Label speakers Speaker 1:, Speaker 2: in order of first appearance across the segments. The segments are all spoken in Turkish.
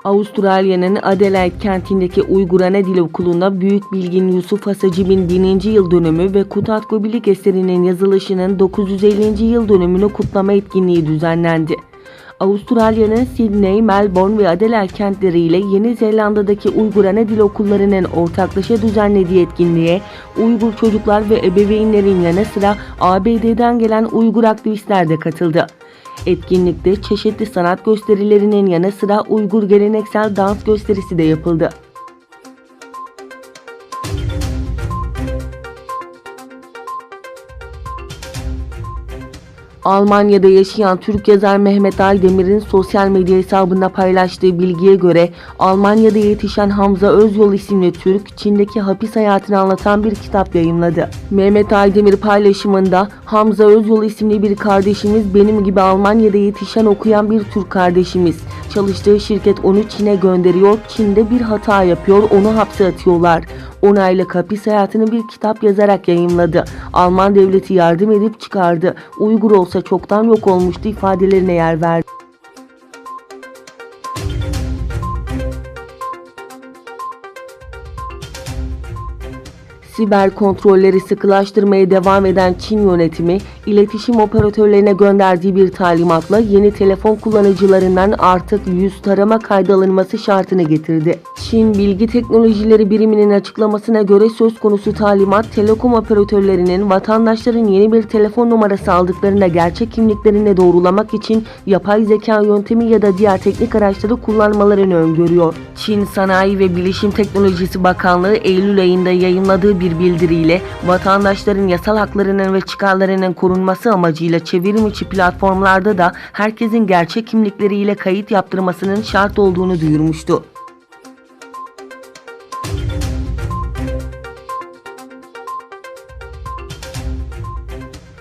Speaker 1: Avustralya'nın Adelaide kentindeki Uygur Ana Dil Okulu'nda Büyük Bilgin Yusuf Hasacib'in 1000. yıl dönümü ve Kutat Gobilik eserinin yazılışının 950. yıl dönümünü kutlama etkinliği düzenlendi. Avustralya'nın Sydney, Melbourne ve Adelaide kentleriyle Yeni Zelanda'daki Uygur Ana Dil Okulları'nın ortaklaşa düzenlediği etkinliğe Uygur çocuklar ve ebeveynlerin yanı sıra ABD'den gelen Uygur aktivistler de katıldı. Etkinlikte çeşitli sanat gösterilerinin yanı sıra Uygur geleneksel dans gösterisi de yapıldı. Almanya'da yaşayan Türk yazar Mehmet Aydemir'in sosyal medya hesabında paylaştığı bilgiye göre Almanya'da yetişen Hamza Özyol isimli Türk, Çin'deki hapis hayatını anlatan bir kitap yayınladı. Mehmet Aydemir paylaşımında Hamza Özyol isimli bir kardeşimiz benim gibi Almanya'da yetişen okuyan bir Türk kardeşimiz. Çalıştığı şirket onu Çin'e gönderiyor, Çin'de bir hata yapıyor, onu hapse atıyorlar. 10 aylık hapis hayatını bir kitap yazarak yayınladı. Alman devleti yardım edip çıkardı. Uygur olsa çoktan yok olmuştu ifadelerine yer verdi. Siber kontrolleri sıkılaştırmaya devam eden Çin yönetimi, iletişim operatörlerine gönderdiği bir talimatla yeni telefon kullanıcılarından artık yüz tarama kaydı alınması şartını getirdi. Çin Bilgi Teknolojileri Biriminin açıklamasına göre söz konusu talimat, telekom operatörlerinin vatandaşların yeni bir telefon numarası aldıklarında gerçek kimliklerini doğrulamak için yapay zeka yöntemi ya da diğer teknik araçları kullanmalarını öngörüyor. Çin Sanayi ve Bilişim Teknolojisi Bakanlığı Eylül ayında yayınladığı bir bildiriyle vatandaşların yasal haklarının ve çıkarlarının korunması amacıyla çevrim içi platformlarda da herkesin gerçek kimlikleriyle kayıt yaptırmasının şart olduğunu duyurmuştu.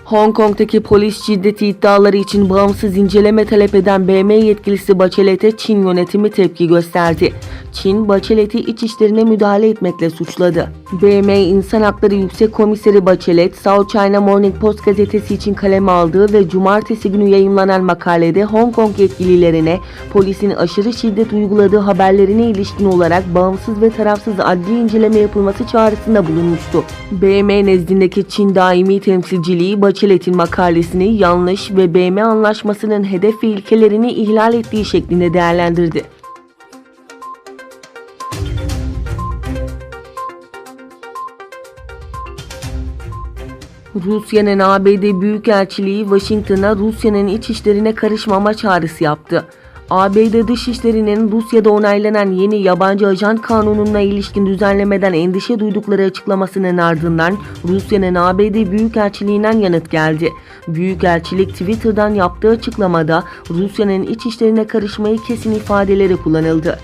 Speaker 1: Hong Kong'daki polis şiddeti iddiaları için bağımsız inceleme talep eden BM yetkilisi Bachelet'e Çin yönetimi tepki gösterdi. Çin, Bachelet'i iç işlerine müdahale etmekle suçladı. BM İnsan Hakları Yüksek Komiseri Bachelet, South China Morning Post gazetesi için kaleme aldığı ve cumartesi günü yayımlanan makalede Hong Kong yetkililerine polisin aşırı şiddet uyguladığı haberlerine ilişkin olarak bağımsız ve tarafsız adli inceleme yapılması çağrısında bulunmuştu. BM nezdindeki Çin daimi temsilciliği Bachelet'in makalesini yanlış ve BM anlaşmasının hedef ve ilkelerini ihlal ettiği şeklinde değerlendirdi. Rusya'nın ABD Büyükelçiliği Washington'a Rusya'nın iç işlerine karışmama çağrısı yaptı. ABD Dışişleri'nin Rusya'da onaylanan yeni yabancı ajan kanununa ilişkin düzenlemeden endişe duydukları açıklamasının ardından Rusya'nın ABD Büyükelçiliğinden yanıt geldi. Büyükelçilik Twitter'dan yaptığı açıklamada Rusya'nın iç işlerine karışmayı kesin ifadeleri kullanıldı.